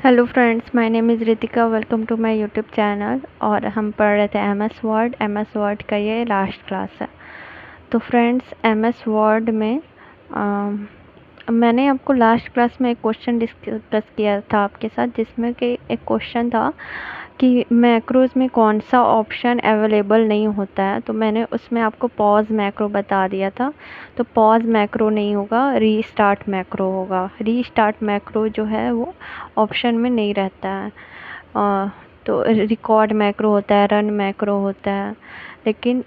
Hello friends, my name is Ritika. Welcome to my YouTube channel. और हम पढ़ रहे थे एम एस वर्ड का ये लास्ट क्लास है। तो फ्रेंड्स, एम एस वर्ड में मैंने आपको लास्ट क्लास में एक क्वेश्चन डिस्कस किया था आपके साथ, जिसमें कि एक क्वेश्चन था कि मैक्रोज़ में कौन सा ऑप्शन अवेलेबल नहीं होता है। तो मैंने उसमें आपको पॉज़ मैक्रो बता दिया था। तो पॉज़ मैक्रो नहीं होगा, रीस्टार्ट मैक्रो होगा। रीस्टार्ट मैक्रो जो है वो ऑप्शन में नहीं रहता है। तो रिकॉर्ड मैक्रो होता है, रन मैक्रो होता है, लेकिन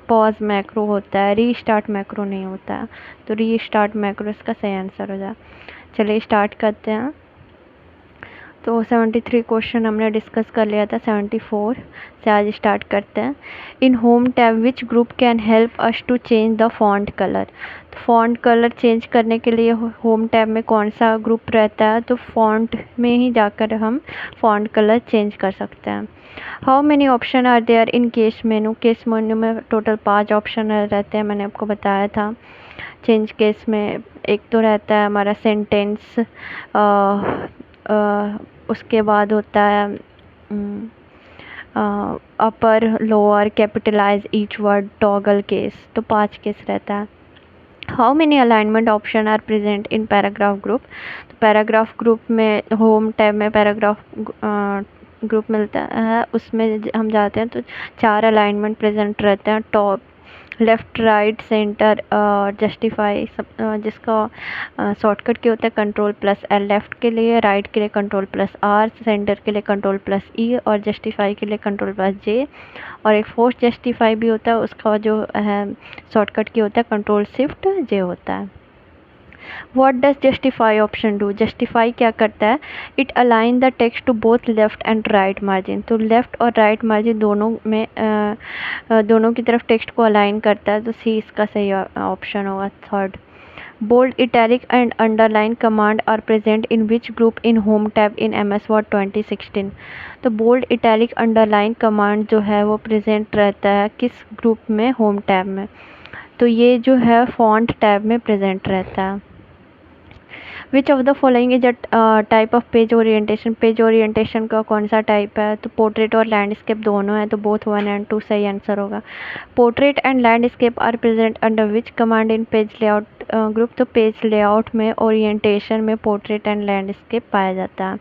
पॉज़ मैक्रो होता है, रीस्टार्ट मैक्रो नहीं होता है। तो रीस्टार्ट मैक्रो इसका सही आंसर हो जाए। चलिए स्टार्ट करते हैं। तो 73 क्वेश्चन हमने डिस्कस कर लिया था, 74 से आज स्टार्ट करते हैं। In home tab which group can help us to change the font colour. तो फॉन्ट कलर चेंज करने के लिए होम टैब में कौन सा ग्रुप रहता है, तो फॉन्ट में ही जाकर हम फॉन्ट कलर चेंज कर सकते हैं। How many option are there in case menu. Case menu में टोटल 5 ऑप्शन रहते हैं, मैंने आपको बताया था। चेंज केस में एक तो रहता है हमारा सेंटेंस, उसके बाद होता है upper, lower, capitalize each word, toggle case. तो 5 केस रहता है। How many alignment option are present in paragraph group. तो पैराग्राफ ग्रुप में होम टैब में पैराग्राफ ग्रुप मिलता है, उसमें हम जाते हैं तो 4 अलाइनमेंट प्रेजेंट रहते हैं। Top, left, right, centre, justify, सब जिसका शॉर्टकट की होता है Ctrl+L लेफ़्ट के लिए, राइट के लिए Ctrl+R, सेंटर के लिए Ctrl+E और जस्टिफाई के लिए Ctrl+J। और एक फोर्स जस्टिफाई भी होता है, उसका जो है शॉर्टकट की होता है Ctrl+Shift+J होता है। What does justify option do. Justify क्या करता है, it align the text to both left and right margin. तो लेफ़्ट और राइट मार्जिन दोनों में दोनों की तरफ टेक्स्ट को अलाइन करता है। तो सी इसका सही ऑप्शन होगा, third. Bold, italic and underline command are present in which group in home tab in MS Word 2016। तो बोल्ड, इटैलिक, अंडरलाइन कमांड जो है वो प्रेजेंट रहता है किस ग्रुप में, होम टैब में। तो ये जो है फॉन्ट टैब में प्रेजेंट रहता है। Which of the following is a type of page orientation. Page orientation का कौन सा टाइप है, तो पोर्ट्रेट और लैंडस्केप दोनों है, तो बोथ 1 and 2 सही आंसर होगा। Portrait and landscape are present under which command in page layout group. तो पेज लेआउट में ओरिएंटेशन में पोर्ट्रेट एंड लैंडस्केप पाया जाता है।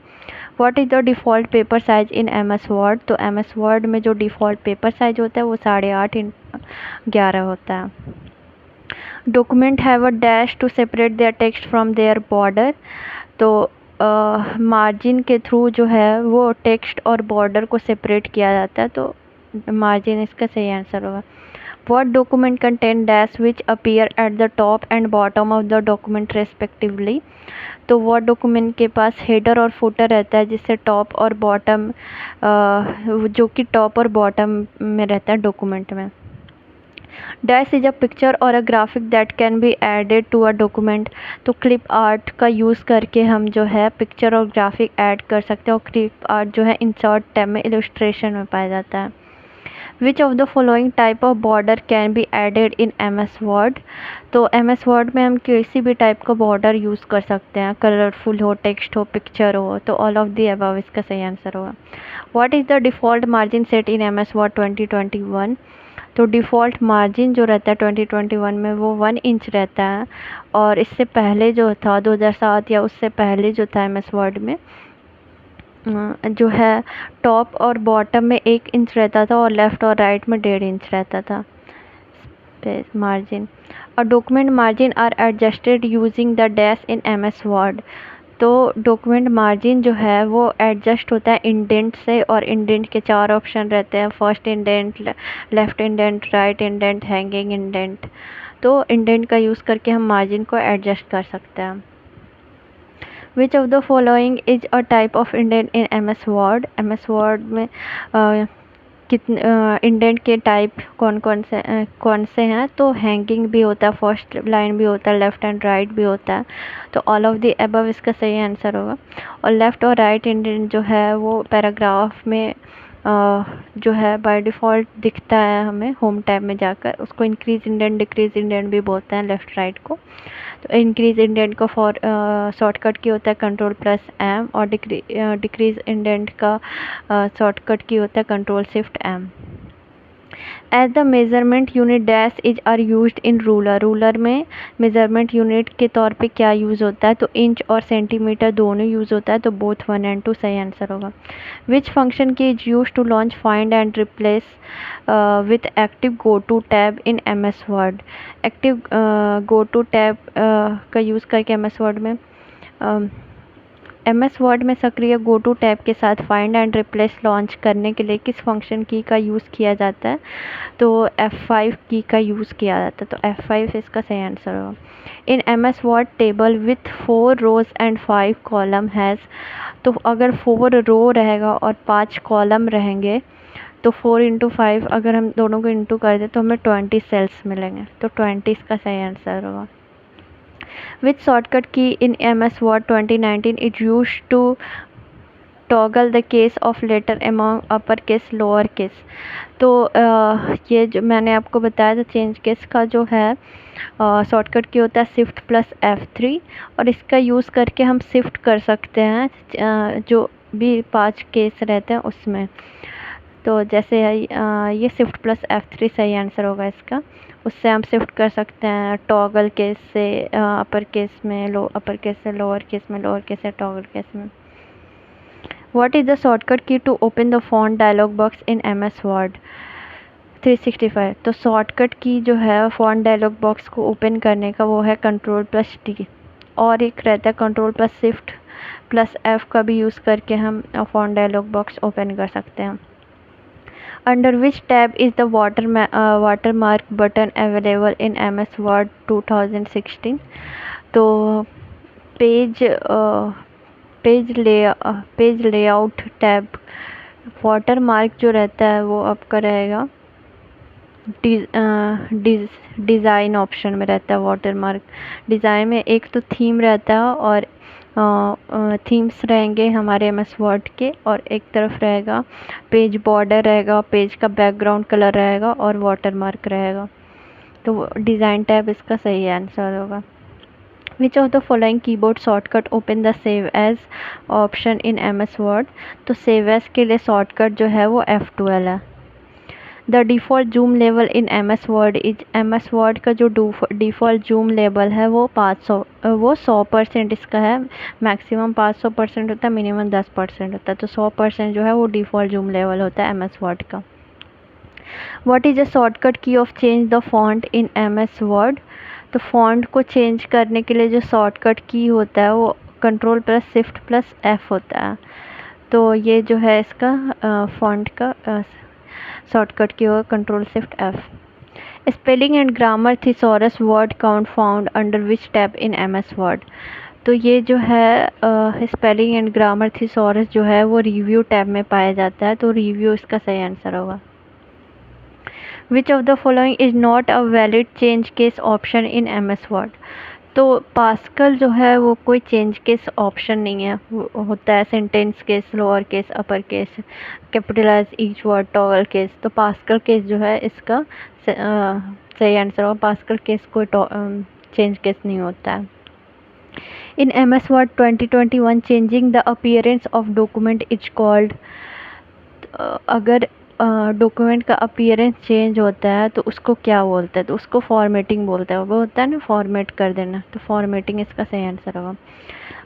What is the default paper size in MS Word। तो MS Word में जो डिफ़ॉल्ट पेपर साइज होता है वो 8.5x11 होता है। Document have a dash to separate their text from their border. तो मार्जिन के थ्रू जो है वो टेक्स्ट और बॉर्डर को सेपरेट किया जाता है, तो मार्जिन इसका सही आंसर होगा। What document contain dash which appear at the top and bottom of the document respectively। तो Word डॉक्यूमेंट के पास हेडर और फुटर रहता है, जिससे टॉप और बॉटम जो कि टॉप और बॉटम में रहता है डॉक्यूमेंट में। डैश इज अ पिक्चर और a graphic that can be added to a document. तो क्लिप आर्ट का यूज़ करके हम जो है पिक्चर और ग्राफिक ऐड कर सकते हैं, और क्लिप आर्ट जो है इंसर्ट टैब में इलस्ट्रेशन में पाया जाता है। Which of the following type of border can be added in MS Word। तो MS Word में हम किसी भी टाइप का बॉर्डर यूज़ कर सकते हैं, कलरफुल हो, टेक्स्ट हो, पिक्चर हो। तो ऑल ऑफ दी अबव इसका सही आंसर होगा। What is the default margin set in MS Word 2021। तो डिफ़ॉल्ट मार्जिन जो रहता है 2021 में वो 1 इंच रहता है, और इससे पहले जो था 2007 या उससे पहले जो था MS Word में जो है टॉप और बॉटम में 1 इंच रहता था, और लेफ़्ट और राइट में 1.5 इंच रहता था स्पेस मार्जिन। और document margin are adjusted using the dash in MS Word। तो डॉक्यूमेंट मार्जिन जो है वो एडजस्ट होता है इंडेंट से, और इंडेंट के 4 ऑप्शन रहते हैं, first indent, left indent, right indent, hanging indent. तो इंडेंट का यूज़ करके हम मार्जिन को एडजस्ट कर सकते हैं। विच of the following is a type of indent in MS Word। MS Word में कितने इंडेंट के टाइप कौन से हैं, तो हैंगिंग भी होता है, फर्स्ट लाइन भी होता है, लेफ़्ट एंड राइट भी होता है। तो ऑल ऑफ दी अबव इसका सही आंसर होगा। और लेफ़्ट और राइट इंडेंट जो है वो पैराग्राफ में जो है बाय डिफ़ॉल्ट दिखता है हमें होम टैब में जाकर। उसको इंक्रीज़ इंडेंट डिक्रीज़ इंडेंट भी बोलते हैं लेफ़्ट राइट को। तो इंक्रीज़ इंडेंट का शॉर्टकट की होता है Ctrl+M और डिक्रीज़ इंडेंट का शॉर्टकट की होता है Ctrl+Shift+M। As the measurement unit dash is or used in ruler. Ruler में मेज़रमेंट यूनिट के तौर पे क्या यूज़ होता है, तो इंच और सेंटीमीटर दोनों यूज़ होता है, तो बोथ 1 and 2 सही आंसर होगा। Which function key is use to launch find and replace with active go to tab in MS Word. Active go to tab का यूज़ करके MS वर्ड में MS वर्ड में सक्रिय गो टू टैब के साथ find and replace launch करने के लिए किस फंक्शन की का यूज़ किया जाता है, तो F5 की का यूज़ किया जाता है, तो F5 इसका सही आंसर होगा। In MS Word table with 4 rows and 5 column has, तो अगर 4 रो रहेगा और 5 कॉलम रहेंगे तो 4 × 5 अगर हम दोनों को इंटू कर दें तो हमें 20 सेल्स मिलेंगे, तो 20 इसका सही आंसर होगा। Which shortcut key in MS Word 2019 is used to toggle the case of letter among uppercase lowercase? तो ये जो मैंने आपको बताया था चेंज केस का जो है शॉर्टकट की होता है Shift+F3 और इसका यूज़ करके हम शिफ्ट कर सकते हैं जो भी 5 केस रहते हैं उसमें। तो जैसे ये Shift+F3 सही आंसर होगा इसका। उससे हम शिफ्ट कर सकते हैं टॉगल केस से अपर केस में, अपर केस से लोअर केस में, लोअर केस से टॉगल केस में। What is the shortcut key to open the font dialog box in MS word 365? तो शॉर्टकट की जो है फॉन्ट डायलॉग बॉक्स को ओपन करने का वो है Ctrl+T, और एक रहता है Ctrl+Shift+F का भी यूज़ करके हम फॉन्ट डायलॉग बॉक्स ओपन कर सकते हैं। Under which tab is the watermark button available in MS word 2016? तो पेज लेआउट टैब। वाटरमार्क जो रहता है वो आपका रहेगा डिज़ाइन ऑप्शन में रहता है। वाटरमार्क डिज़ाइन में एक तो थीम रहता है और थीम्स रहेंगे हमारे MS वर्ड के, और एक तरफ रहेगा पेज बॉर्डर रहेगा, पेज का बैकग्राउंड कलर रहेगा और वाटरमार्क रहेगा, तो डिज़ाइन टैब इसका सही आंसर होगा। Which of the following keyboard shortcut open the save as option in MS Word? तो सेव एज के लिए शॉर्टकट जो है वो F12 है। The default zoom level in MS Word is, MS Word का जो डिफ़ॉल्ट जूम लेवल है वो 100% इसका है। मैक्सिमम 500% होता है, मिनिमम 10% होता है, तो 100% जो है वो डिफ़ॉल्ट जूम लेवल होता है MS वर्ड का। व्हाट इज़ द शॉर्टकट की of change the font in MS Word? तो फॉन्ट को चेंज करने के लिए जो शॉर्टकट की होता है वो Ctrl+Shift+F होता है। तो ये जो है इसका फॉन्ट का शॉर्टकट की होगा Ctrl+Shift+F। Spelling and grammar thesaurus word count found under which tab in MS Word? तो ये जो है स्पेलिंग एंड ग्रामर थिसॉरस जो है वो रिव्यू टैब में पाया जाता है, तो रिव्यू इसका सही आंसर होगा। Which of the following is not a valid change case option in MS Word? तो पास्कल जो है वो कोई चेंज केस ऑप्शन नहीं है, होता है sentence case, lower case, upper case, capitalize each word, toggle case. तो पास्कल केस जो है इसका सही आंसर होगा। पास्कल केस कोई चेंज केस नहीं होता है। In MS Word 2021 changing the appearance of document is called. अगर डॉक्यूमेंट का अपीयरेंस चेंज होता है तो उसको क्या बोलते हैं? तो उसको फॉर्मेटिंग बोलते हैं। वो होता है ना फॉर्मेट कर देना, तो फॉर्मेटिंग इसका सही आंसर होगा।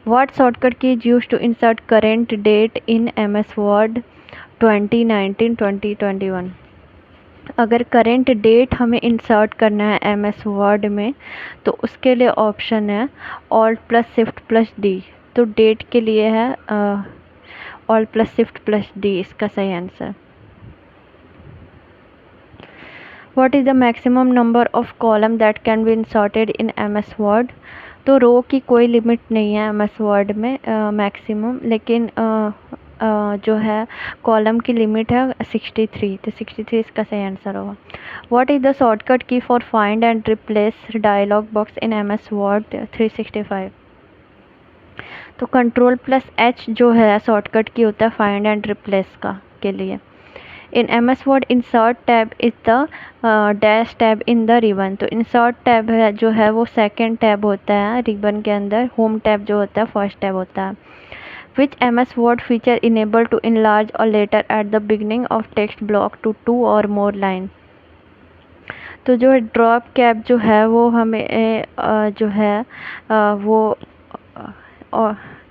What shortcut key is used to insert current date in MS Word 2019-2021? अगर करेंट डेट हमें इंसर्ट करना है MS वर्ड में तो उसके लिए ऑप्शन है Alt+Shift+D। तो डेट के लिए है Alt+Shift+D इसका सही answer. What is the maximum number of column that can be inserted in MS Word? तो रो की कोई लिमिट नहीं है MS Word में मैक्सिमम, लेकिन जो है कॉलम की लिमिट है 63, तो 63 इसका सही आंसर होगा। What is the shortcut key for find and replace dialog box in MS Word 365? तो Ctrl+H जो है शॉर्टकट की होता है फाइंड एंड रिप्लेस का के लिए। इन MS Word insert tab is the dash tab in the ribbon. तो इंसर्ट टैब है जो है वो सेकेंड टैब होता है रिबन के अंदर, होम टैब जो होता है फर्स्ट टैब होता है। Which MS Word feature enable to enlarge a letter at the beginning of text block to 2 or more line। तो जो ड्रॉप कैप जो है वो हमें जो है वो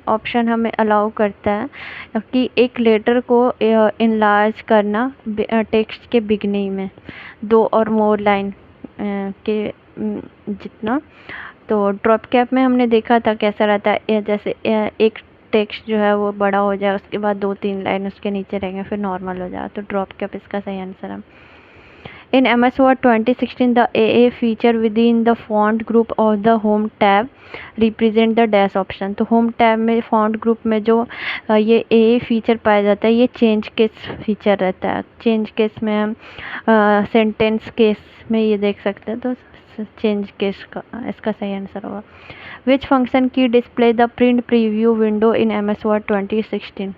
ऑप्शन हमें अलाउ करता है कि एक लेटर को इनलार्ज करना टेक्स्ट के बिगनिंग में 2 और मोर लाइन के जितना। तो ड्रॉप कैप में हमने देखा था कैसा रहता है, जैसे एक टेक्स्ट जो है वो बड़ा हो जाए, उसके बाद 2-3 लाइन उसके नीचे रहेंगे, फिर नॉर्मल हो जाए। तो ड्रॉप कैप इसका सही आंसर है। In MS Word 2016, the AA feature within the font group of the home tab represent the dash option। तो home tab में font group में जो ये AA feature पाया जाता है, ये change case feature रहता है। change case में हम sentence case में ये देख सकते हैं, तो change case का इसका सही आंसर होगा। Which function key display the print preview window in MS Word 2016।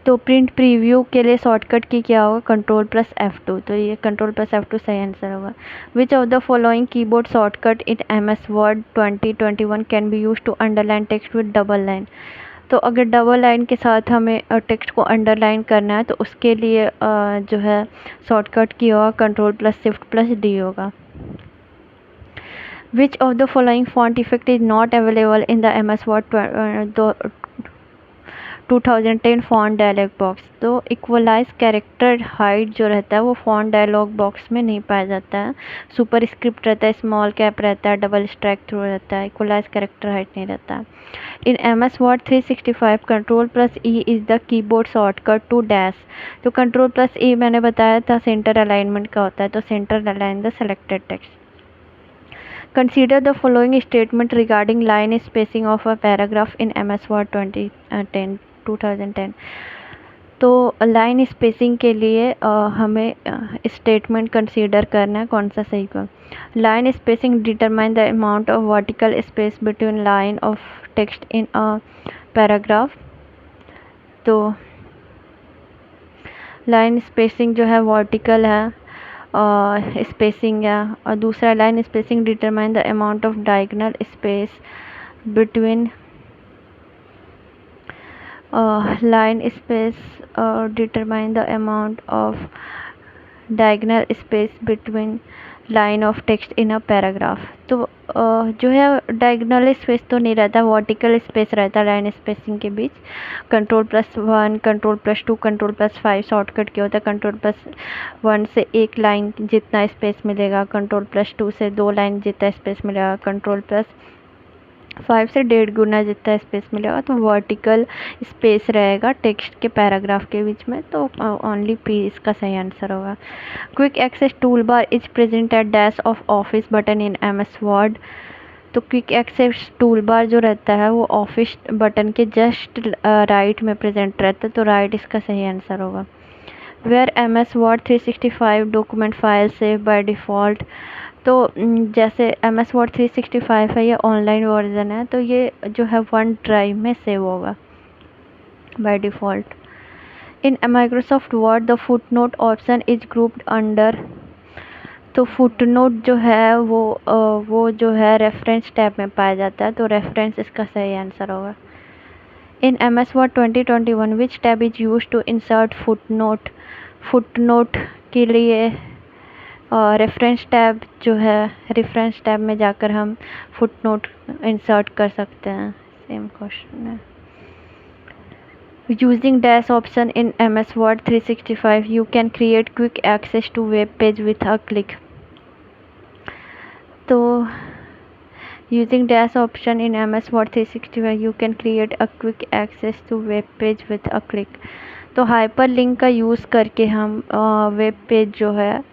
तो प्रिंट प्रीव्यू के लिए शॉर्टकट की क्या होगा, Ctrl+F2। तो ये Ctrl+F2 सही आंसर होगा। Which of the following keyboard shortcut in MS Word 2021 can be use to underline text with double line. तो अगर डबल लाइन के साथ हमें टेक्स्ट को अंडरलाइन करना है तो उसके लिए जो है शॉर्टकट की होगा Ctrl+Shift+D होगा। Which of the following font effect is not available in the MS Word 2010 font dialog box. तो इक्वलाइज कैरेक्टर हाइट जो रहता है वो फॉन्ट डायलॉग बॉक्स में नहीं पाया जाता है। सुपर स्क्रिप्ट रहता है, स्मॉल कैप रहता है, डबल स्ट्राइक थ्रू रहता है, इक्वलाइज कैरेक्टर हाइट नहीं रहता है। In MS Word 365 Ctrl+E is the keyboard shortcut to dash. तो Ctrl+E मैंने बताया था सेंटर अलाइनमेंट का होता है, तो centre align the selected text. Consider the following statement regarding line spacing of a paragraph in MS Word 2010। तो line spacing के लिए हमें स्टेटमेंट कंसीडर करना है, कौन सा सही होगा। Line spacing determine the amount of vertical space between line of text in a paragraph. तो लाइन स्पेसिंग जो है वर्टिकल है स्पेसिंग है, और दूसरा line spacing determine the amount of diagonal space between line space determine the amount of diagonal space between line of text in a paragraph। तो जो है डायगोनल स्पेस तो नहीं रहता, वर्टिकल स्पेस रहता है लाइन स्पेसिंग के बीच। Ctrl+1 Ctrl+2 Ctrl+5 शॉर्टकट क्या होता है, Ctrl+1 से एक लाइन जितना स्पेस मिलेगा, Ctrl+2 से 2 लाइन जितना स्पेस मिलेगा, Ctrl+5 से 1.5 गुना जितना स्पेस मिलेगा। तो वर्टिकल स्पेस रहेगा टेक्स्ट के पैराग्राफ के बीच में, तो ओनली पी इसका सही आंसर होगा। Quick access tool bar is present at dash of office button in MS Word। तो क्विक एक्सेस टूल बार जो रहता है वो ऑफिस बटन के जस्ट राइट में प्रेजेंट रहता है, तो राइट इसका सही आंसर होगा। Where MS Word 365 document file save by default. तो जैसे MS Word 365 है, ये ऑनलाइन वर्जन है, तो ये जो है वन ड्राइव में सेव होगा by default. In Microsoft word the footnote option is grouped under. तो फुटनोट जो है वो जो है रेफरेंस टैब में पाया जाता है, तो रेफरेंस इसका सही आंसर होगा। In MS Word 2021 which tab is use to insert footnote. Footnote के लिए रेफरेंस टैब जो है, रेफरेंस टैब में जाकर हम फुटनोट इंसर्ट कर सकते हैं। सेम क्वेश्चन है। Using dash option in MS Word 365 you can create quick access to web page with a click. तो using dash option in MS Word 365 you can create a quick access to web page with a click. तो hyperlink का use करके हम web page जो है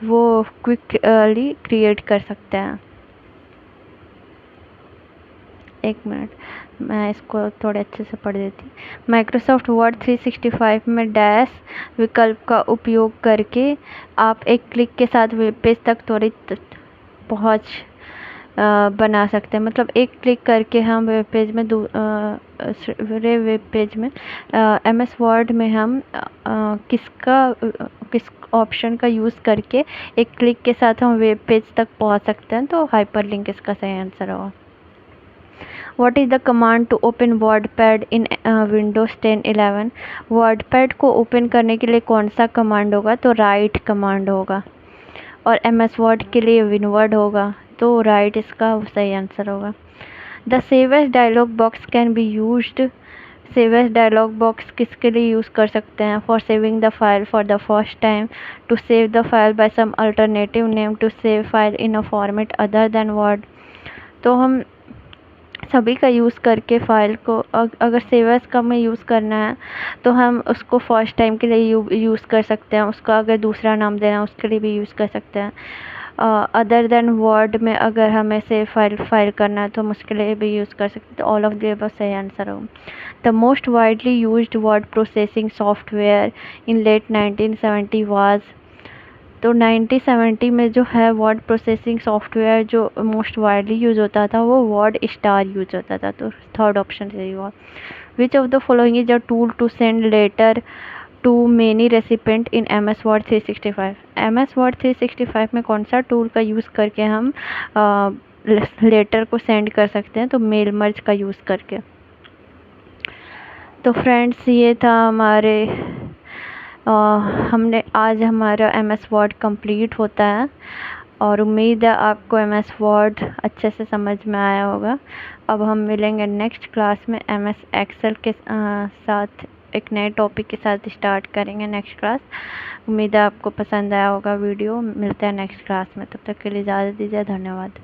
वो quickly create कर सकते हैं। एक मिनट, मैं इसको थोड़े अच्छे से पढ़ देती। माइक्रोसॉफ्ट वर्ड 365 में डैश विकल्प का उपयोग करके आप एक क्लिक के साथ वेब पेज तक त्वरित पहुंच बना सकते हैं। मतलब एक क्लिक करके हम वेब पेज में MS वर्ड में हम किस ऑप्शन का यूज़ करके एक क्लिक के साथ हम वेब पेज तक पहुंच सकते हैं। तो हाइपरलिंक इसका सही आंसर होगा। What is the command to open WordPad in Windows 10 11? WordPad को ओपन करने के लिए कौन सा कमांड होगा? तो राइट कमांड होगा। और MS वर्ड के लिए विनवर्ड होगा, तो राइट इसका सही आंसर होगा। The save as dialog box can be used. Save as dialog box किसके लिए यूज़ कर सकते हैं? For saving the file for the first time, to save the file by some alternative name, to save file in a format other than Word. तो हम सभी का use करके फ़ाइल को अगर सेव एज़ का में यूज़ करना है तो हम उसको फर्स्ट टाइम के लिए यूज़ कर सकते हैं। उसका अगर दूसरा नाम देना है उसके लिए भी यूज़ कर सकते हैं। अदर देन वर्ड में अगर हमें सेव फाइल करना है तो हम उसके लिए भी यूज़ कर सकते हैं। तो ऑल ऑफ द अबव सही आंसर होगा। The most widely used word processing software in late 1970 was. तो 1970 में जो है वर्ड प्रोसेसिंग सॉफ्टवेयर जो मोस्ट वाइडली यूज़ होता था वो वर्ड स्टार यूज होता था। तो थर्ड ऑप्शन सही हुआ। Which of the following is a tool to send letter to many recipient in MS word 365? MS word 365 में कौन सा टूल का यूज़ करके हम लेटर को सेंड कर सकते हैं? तो मेल मर्ज का यूज़ करके। तो फ्रेंड्स ये था हमारे हमने आज हमारा MS वर्ड कंप्लीट होता है और उम्मीद है आपको MS वर्ड अच्छे से समझ में आया होगा। अब हम मिलेंगे नेक्स्ट क्लास में MS एक्सेल के साथ, एक नए टॉपिक के साथ स्टार्ट करेंगे नेक्स्ट क्लास। उम्मीद है आपको पसंद आया होगा वीडियो। मिलते हैं नेक्स्ट क्लास में, तब तक के लिए इजाज़त दीजिए। धन्यवाद।